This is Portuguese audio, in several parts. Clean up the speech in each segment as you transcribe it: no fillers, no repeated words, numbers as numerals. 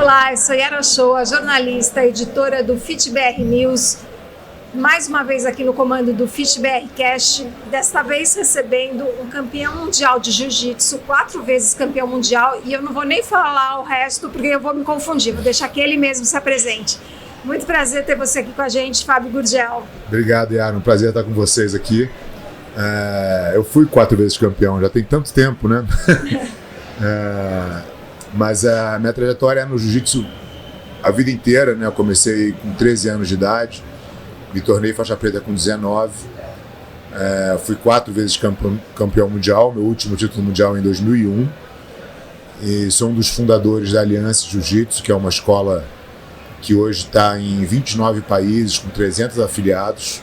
Olá, eu sou Yara Shoa, jornalista, editora do FitBR News. Mais uma vez aqui no comando do FitBR Cast, desta vez recebendo um campeão mundial de jiu-jitsu, 4 vezes campeão mundial, e eu não vou nem falar o resto porque eu vou me confundir, vou deixar que ele mesmo se apresente. Muito prazer ter você aqui com a gente, Fábio Gurgel. Obrigado, Yara, um prazer estar com vocês aqui. Eu fui 4 vezes campeão, já tem tanto tempo, né? Mas a minha trajetória é no jiu-jitsu a vida inteira, né? Eu comecei com 13 anos de idade, me tornei faixa preta com 19, fui 4 vezes campeão mundial, meu último título mundial em 2001, e sou um dos fundadores da Aliança Jiu-Jitsu, que é uma escola que hoje está em 29 países, com 300 afiliados,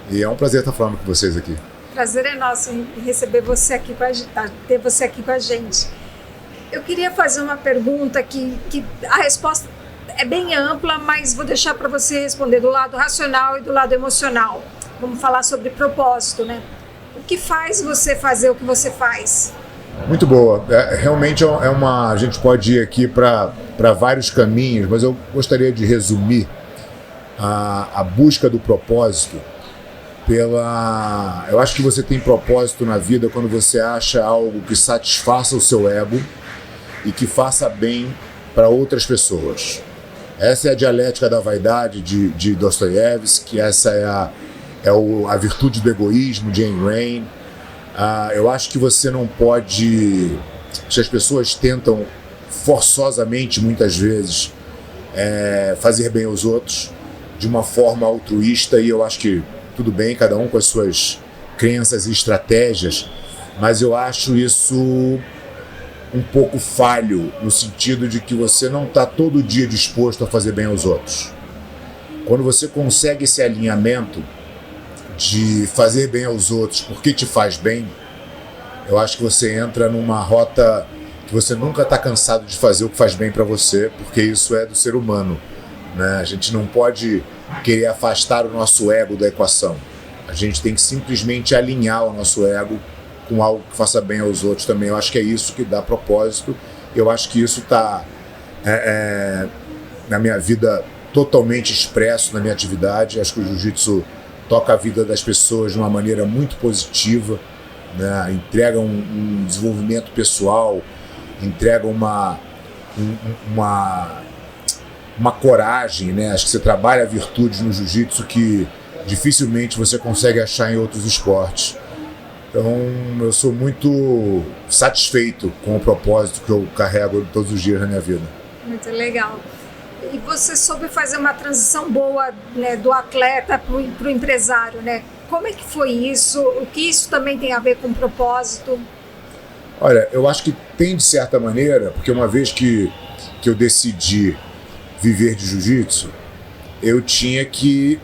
e é um prazer estar falando com vocês aqui. Prazer é nosso em receber você aqui ter você aqui com a gente. Eu queria fazer uma pergunta que a resposta é bem ampla, mas vou deixar para você responder do lado racional e do lado emocional. Vamos falar sobre propósito, né? O que faz você fazer o que você faz? Muito boa. Realmente a gente pode ir aqui para vários caminhos, mas eu gostaria de resumir a busca do propósito eu acho que você tem propósito na vida quando você acha algo que satisfaça o seu ego e que faça bem para outras pessoas. Essa é a dialética da vaidade de Dostoiévski, essa é a virtude do egoísmo de Ayn Rand. Eu acho que você não pode... Se as pessoas tentam forçosamente, muitas vezes, fazer bem aos outros de uma forma altruísta, e eu acho que tudo bem, cada um com as suas crenças e estratégias, mas eu acho isso um pouco falho, no sentido de que você não está todo dia disposto a fazer bem aos outros. Quando você consegue esse alinhamento de fazer bem aos outros porque te faz bem, eu acho que você entra numa rota que você nunca está cansado de fazer o que faz bem para você, porque isso é do ser humano, né? A gente não pode querer afastar o nosso ego da equação. A gente tem que simplesmente alinhar o nosso ego com algo que faça bem aos outros também. Eu acho que é isso que dá propósito. Eu acho que isso está na minha vida totalmente expresso na minha atividade. Acho que o jiu-jitsu toca a vida das pessoas de uma maneira muito positiva, né? Entrega um desenvolvimento pessoal, entrega uma coragem, né? Acho que você trabalha virtudes no jiu-jitsu que dificilmente você consegue achar em outros esportes. Então, eu sou muito satisfeito com o propósito que eu carrego todos os dias na minha vida. Muito legal. E você soube fazer uma transição boa, né, do atleta para o empresário, né? Como é que foi isso? O que isso também tem a ver com propósito? Olha, eu acho que tem de certa maneira, porque uma vez que eu decidi viver de jiu-jitsu, eu tinha que,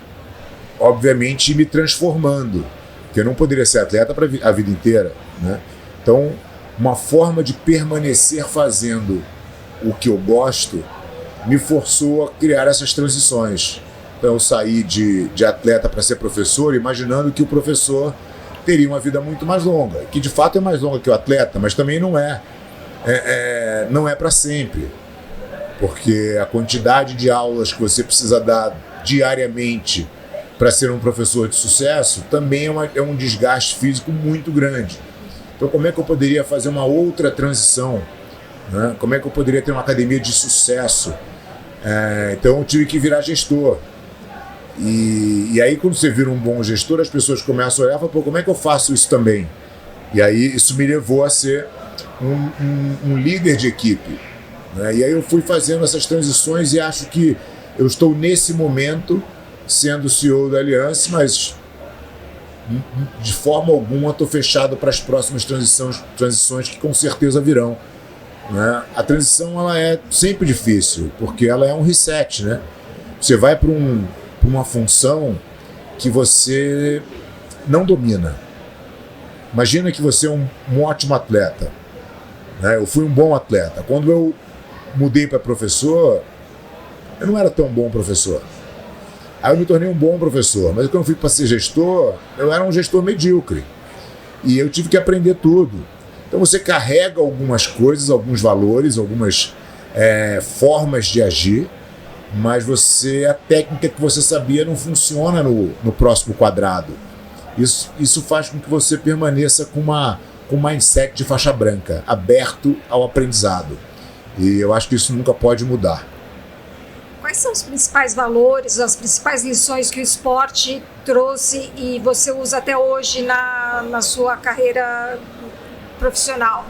obviamente, ir me transformando, porque eu não poderia ser atleta para a vida inteira, né? Então, uma forma de permanecer fazendo o que eu gosto me forçou a criar essas transições. Então, eu saí de atleta para ser professor, imaginando que o professor teria uma vida muito mais longa, que de fato é mais longa que o atleta, mas também não não é para sempre. Porque a quantidade de aulas que você precisa dar diariamente para ser um professor de sucesso também é um desgaste físico muito grande. Então, como é que eu poderia fazer uma outra transição, né? Como é que eu poderia ter uma academia de sucesso? Então, eu tive que virar gestor. E aí, quando você vira um bom gestor, as pessoas começam a olhar e falam, pô, como é que eu faço isso também? E aí, isso me levou a ser um líder de equipe. E aí eu fui fazendo essas transições e acho que eu estou nesse momento sendo CEO da Aliança, mas de forma alguma estou fechado para as próximas transições que com certeza virão, né? A transição ela é sempre difícil, porque ela é um reset, né? Você vai para uma função que você não domina. Imagina que você é um ótimo atleta, né? Eu fui um bom atleta. Quando eu mudei para professor, eu não era tão bom professor. Aí eu me tornei um bom professor, mas quando eu fui para ser gestor, eu era um gestor medíocre. E eu tive que aprender tudo. Então você carrega algumas coisas, alguns valores, algumas formas de agir, mas a técnica que você sabia não funciona no próximo quadrado. Isso faz com que você permaneça com um mindset de faixa branca, aberto ao aprendizado. E eu acho que isso nunca pode mudar. Quais são os principais valores, as principais lições que o esporte trouxe e você usa até hoje na sua carreira profissional?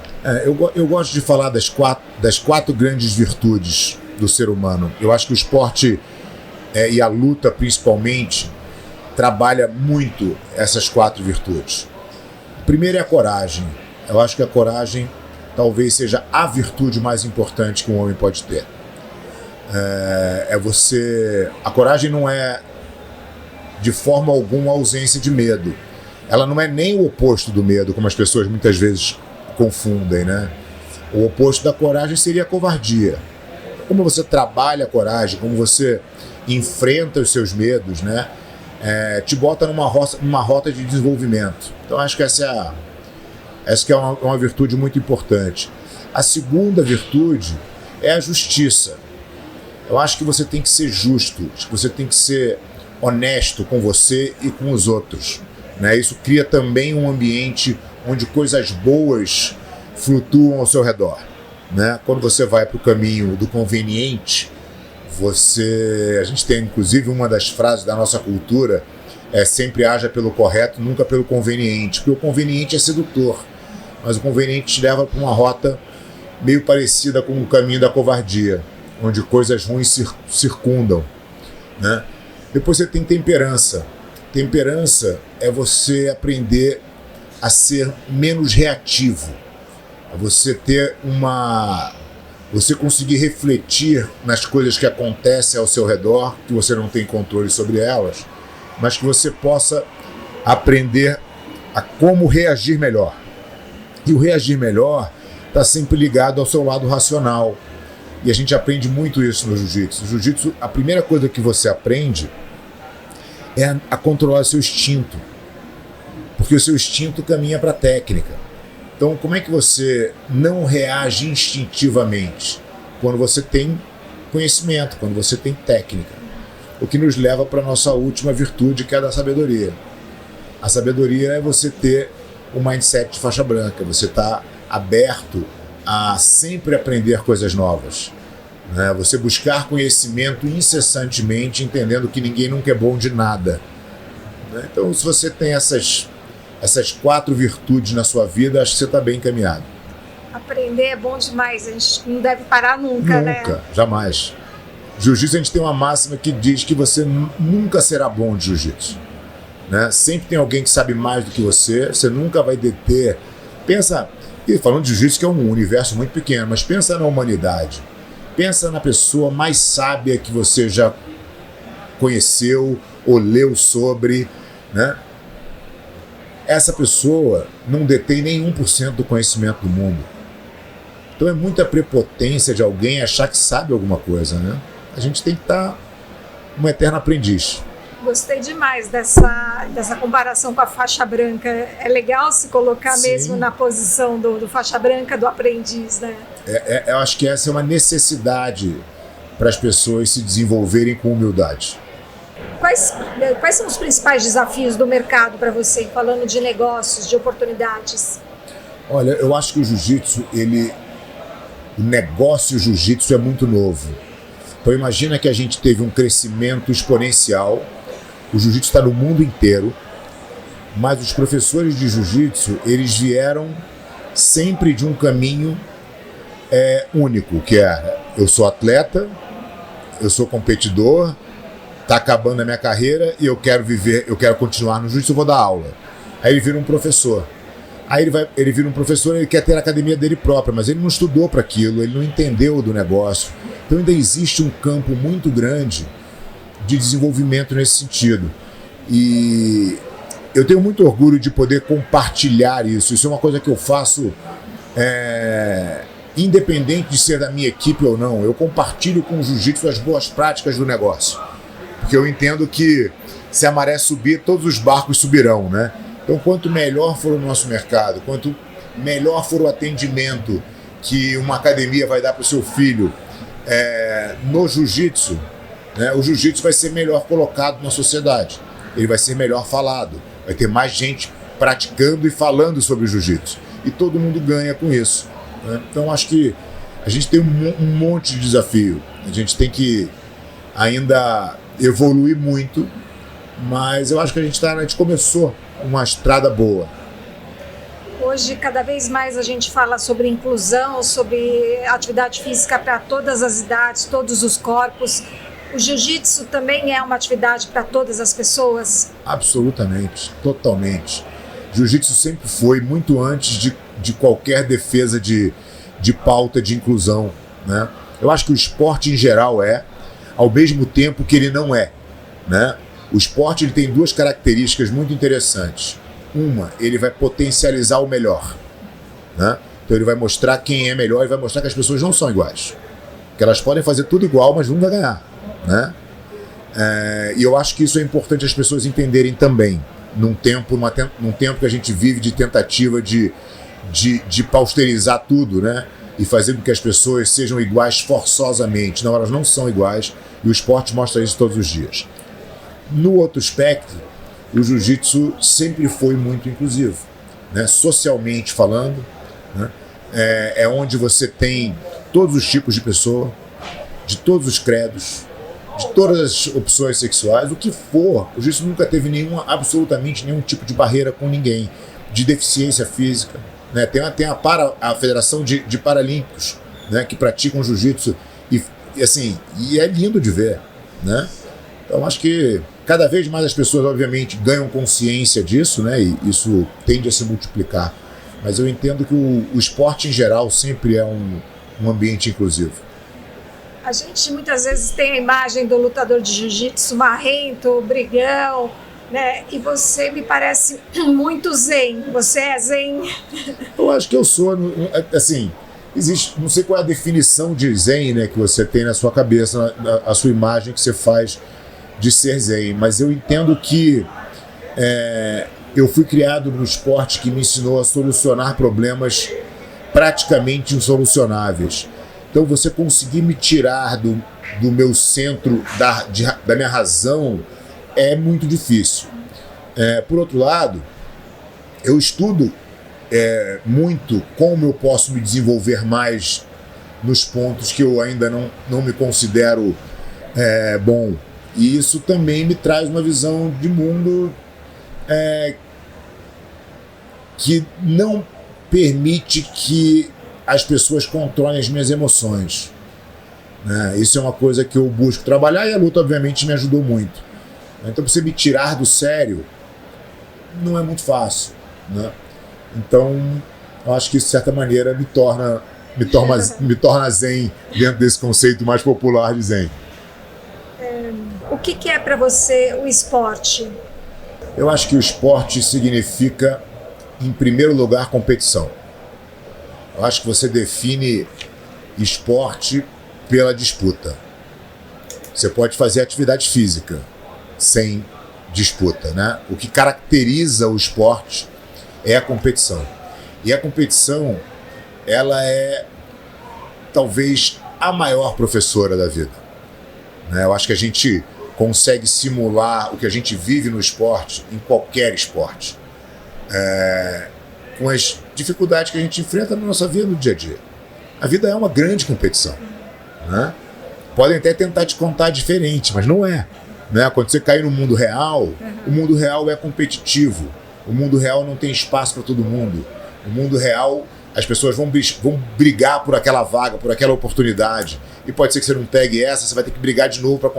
Eu gosto de falar das quatro grandes virtudes do ser humano. Eu acho que o esporte e a luta, principalmente, trabalha muito essas quatro virtudes. O primeiro é a coragem. Eu acho que a coragem talvez seja a virtude mais importante que um homem pode ter. A coragem não é de forma alguma ausência de medo. Ela não é nem o oposto do medo, como as pessoas muitas vezes confundem, né? O oposto da coragem seria a covardia. Como você trabalha a coragem, como você enfrenta os seus medos, né? Te bota numa rota de desenvolvimento. Então acho que essa é uma virtude muito importante. A segunda virtude é a justiça. Eu acho que você tem que ser justo, acho que você tem que ser honesto com você e com os outros, né? Isso cria também um ambiente onde coisas boas flutuam ao seu redor, né? Quando você vai para o caminho do conveniente, a gente tem inclusive uma das frases da nossa cultura, sempre haja pelo correto, nunca pelo conveniente, porque o conveniente é sedutor, mas o conveniente te leva para uma rota meio parecida com o caminho da covardia, onde coisas ruins circundam, né? Depois você tem temperança. Temperança é você aprender a ser menos reativo, é você conseguir refletir nas coisas que acontecem ao seu redor, que você não tem controle sobre elas, mas que você possa aprender a como reagir melhor. E o reagir melhor está sempre ligado ao seu lado racional. E a gente aprende muito isso no jiu-jitsu. No jiu-jitsu, a primeira coisa que você aprende é a controlar o seu instinto. Porque o seu instinto caminha para a técnica. Então, como é que você não reage instintivamente? Quando você tem conhecimento, quando você tem técnica. O que nos leva para a nossa última virtude, que é a da sabedoria. A sabedoria é você ter um mindset de faixa branca, você está aberto a sempre aprender coisas novas, né? Você buscar conhecimento incessantemente, entendendo que ninguém nunca é bom de nada, né? Então, se você tem essas quatro virtudes na sua vida, acho que você está bem encaminhado. Aprender é bom demais, a gente não deve parar nunca, né? Nunca, jamais. Jiu-jitsu, a gente tem uma máxima que diz que você nunca será bom de jiu-jitsu, né? Sempre tem alguém que sabe mais do que você nunca vai deter. Pensa, e falando de jiu-jitsu, que é um universo muito pequeno, mas pensa na humanidade. Pensa na pessoa mais sábia que você já conheceu ou leu sobre, né? Essa pessoa não detém nem 1% do conhecimento do mundo. Então é muita prepotência de alguém achar que sabe alguma coisa, né? A gente tem que estar um eterno aprendiz. Gostei demais dessa comparação com a faixa branca. É legal se colocar Sim. mesmo na posição do faixa branca, do aprendiz, né? Eu acho que essa é uma necessidade para as pessoas se desenvolverem com humildade. Quais são os principais desafios do mercado para você, falando de negócios, de oportunidades? Olha, eu acho que o jiu-jitsu, o negócio jiu-jitsu é muito novo. Então imagina que a gente teve um crescimento exponencial. O jiu-jitsu está no mundo inteiro, mas os professores de jiu-jitsu, eles vieram sempre de um caminho único, que era: eu sou atleta, eu sou competidor, está acabando a minha carreira e eu quero continuar no jiu-jitsu, eu vou dar aula. Aí ele vira um professor. Aí ele vira um professor, ele quer ter a academia dele própria, mas ele não estudou para aquilo, ele não entendeu do negócio. Então ainda existe um campo muito grande de desenvolvimento nesse sentido. E eu tenho muito orgulho de poder compartilhar isso. Isso é uma coisa que eu faço independente de ser da minha equipe ou não. Eu compartilho com o jiu-jitsu as boas práticas do negócio. Porque eu entendo que se a maré subir, todos os barcos subirão, né? Então, quanto melhor for o nosso mercado, quanto melhor for o atendimento que uma academia vai dar para o seu filho No jiu-jitsu, né, o jiu-jitsu vai ser melhor colocado na sociedade, ele vai ser melhor falado, vai ter mais gente praticando e falando sobre o jiu-jitsu. E todo mundo ganha com isso, né? Então acho que a gente tem um monte de desafio. A gente tem que ainda evoluir muito, mas eu acho que a gente começou uma estrada boa. Hoje, cada vez mais a gente fala sobre inclusão, sobre atividade física para todas as idades, todos os corpos. O jiu-jitsu também é uma atividade para todas as pessoas? Absolutamente, totalmente. Jiu-jitsu sempre foi, muito antes de qualquer defesa de pauta de inclusão, né? Eu acho que o esporte em geral ao mesmo tempo que ele não é, né? O esporte ele tem duas características muito interessantes. Uma, ele vai potencializar o melhor, né? Então ele vai mostrar quem é melhor e vai mostrar que as pessoas não são iguais. Que elas podem fazer tudo igual, mas um vai ganhar, né? E eu acho que isso é importante as pessoas entenderem também, num tempo que a gente vive de tentativa de pausterizar tudo, né? E fazer com que as pessoas sejam iguais forçosamente. Não, elas não são iguais, e o esporte mostra isso todos os dias. No outro espectro, o jiu-jitsu sempre foi muito inclusivo, né? Socialmente falando, né? É onde você tem todos os tipos de pessoa, de todos os credos, de todas as opções sexuais, o que for. O jiu-jitsu nunca teve absolutamente nenhum tipo de barreira com ninguém, de deficiência física, né? Tem a Federação de Paralímpicos, né, que praticam jiu-jitsu e é lindo de ver, né? Então acho que cada vez mais as pessoas, obviamente, ganham consciência disso, né? E isso tende a se multiplicar. Mas eu entendo que o esporte em geral sempre é um ambiente inclusivo. A gente muitas vezes tem a imagem do lutador de jiu-jitsu marrento, brigão, né? E você me parece muito zen. Você é zen? Eu acho que eu sou, assim, não sei qual é a definição de zen, né, que você tem na sua cabeça, a sua imagem que você faz de ser zen, mas eu entendo que eu fui criado num esporte que me ensinou a solucionar problemas praticamente insolucionáveis. Então você conseguir me tirar do meu centro, da minha razão, é muito difícil. Por outro lado, eu estudo muito como eu posso me desenvolver mais nos pontos que eu ainda não me considero bom. E isso também me traz uma visão de mundo que não permite que as pessoas controlem as minhas emoções, né? Isso é uma coisa que eu busco trabalhar, e a luta obviamente me ajudou muito. Então você me tirar do sério não é muito fácil, né? Então eu acho que isso de certa maneira me torna zen dentro desse conceito mais popular de zen. O que é para você o esporte? Eu acho que o esporte significa, em primeiro lugar, competição. Eu acho que você define esporte pela disputa. Você pode fazer atividade física sem disputa, né? O que caracteriza o esporte é a competição. E a competição, ela é talvez a maior professora da vida, né? Eu acho que a gente consegue simular o que a gente vive no esporte, em qualquer esporte, com as dificuldades que a gente enfrenta na nossa vida no dia a dia. A vida é uma grande competição, né? Podem até tentar te contar diferente, mas não é, né? Quando você cai no mundo real, o mundo real é competitivo. O mundo real não tem espaço para todo mundo. O mundo real, as pessoas vão brigar por aquela vaga, por aquela oportunidade. E pode ser que você não pegue essa, você vai ter que brigar de novo para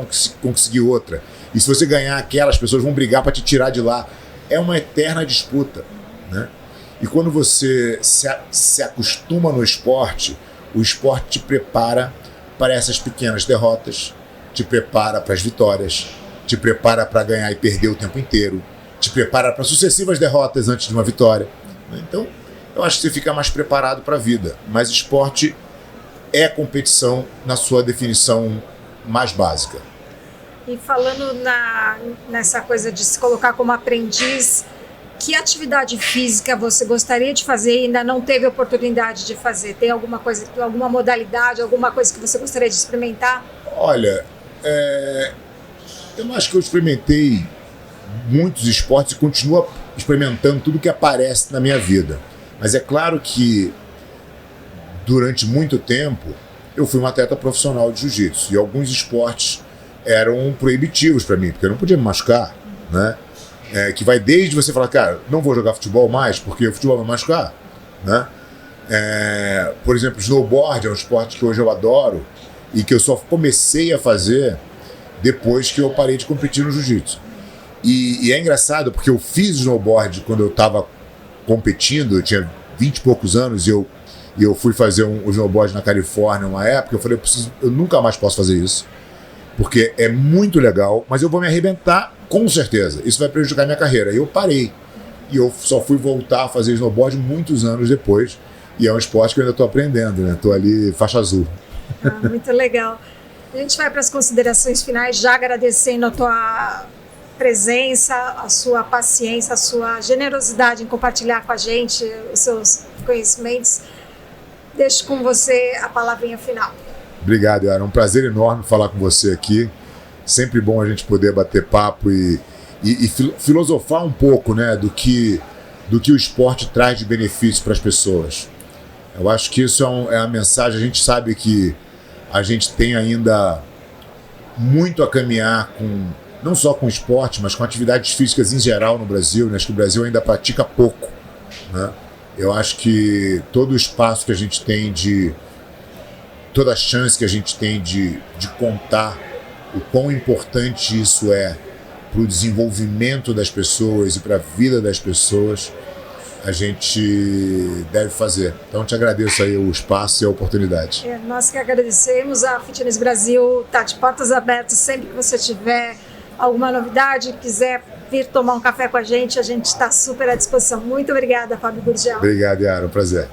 conseguir outra. E se você ganhar aquela, as pessoas vão brigar para te tirar de lá. É uma eterna disputa, né? E quando você se acostuma no esporte, o esporte te prepara para essas pequenas derrotas, te prepara para as vitórias, te prepara para ganhar e perder o tempo inteiro, te prepara para sucessivas derrotas antes de uma vitória. Então, eu acho que você fica mais preparado para a vida. Mas esporte é competição na sua definição mais básica. E falando nessa coisa de se colocar como aprendiz, Que atividade física você gostaria de fazer e ainda não teve oportunidade de fazer? Tem alguma coisa, alguma modalidade, alguma coisa que você gostaria de experimentar? Olha, eu acho que eu experimentei muitos esportes e continuo experimentando tudo que aparece na minha vida. Mas é claro que durante muito tempo eu fui um atleta profissional de jiu-jitsu e alguns esportes eram proibitivos para mim, porque eu não podia me machucar, né? Que vai desde você falar, cara, não vou jogar futebol mais porque o futebol vai me machucar, né? Por exemplo, snowboard é um esporte que hoje eu adoro e que eu só comecei a fazer depois que eu parei de competir no jiu-jitsu. E é engraçado porque eu fiz snowboard quando eu estava competindo, eu tinha 20 e poucos anos e eu fui fazer um snowboard na Califórnia uma época. Eu falei, eu nunca mais posso fazer isso, porque é muito legal, mas eu vou me arrebentar com certeza. Isso vai prejudicar a minha carreira. E eu parei. E eu só fui voltar a fazer snowboard muitos anos depois. E é um esporte que eu ainda estou aprendendo, né? Estou ali faixa azul. Muito legal. A gente vai para as considerações finais, já agradecendo a tua presença, a sua paciência, a sua generosidade em compartilhar com a gente os seus conhecimentos. Deixo com você a palavrinha final. Obrigado, Yara. É um prazer enorme falar com você aqui. Sempre bom a gente poder bater papo e filosofar um pouco, né, do que o esporte traz de benefício para as pessoas. Eu acho que isso é a mensagem. A gente sabe que a gente tem ainda muito a caminhar não só com esporte, mas com atividades físicas em geral no Brasil, né? Acho que o Brasil ainda pratica pouco, né? Eu acho que todo o espaço que a gente tem toda a chance que a gente tem de contar o quão importante isso é para o desenvolvimento das pessoas e para a vida das pessoas, a gente deve fazer. Então, te agradeço aí o espaço e a oportunidade. Nós que agradecemos. A Fitness Brasil está de portas abertas. Sempre que você tiver alguma novidade, quiser vir tomar um café com a gente está super à disposição. Muito obrigada, Fábio Gurgel. Obrigado, Yara. Um prazer.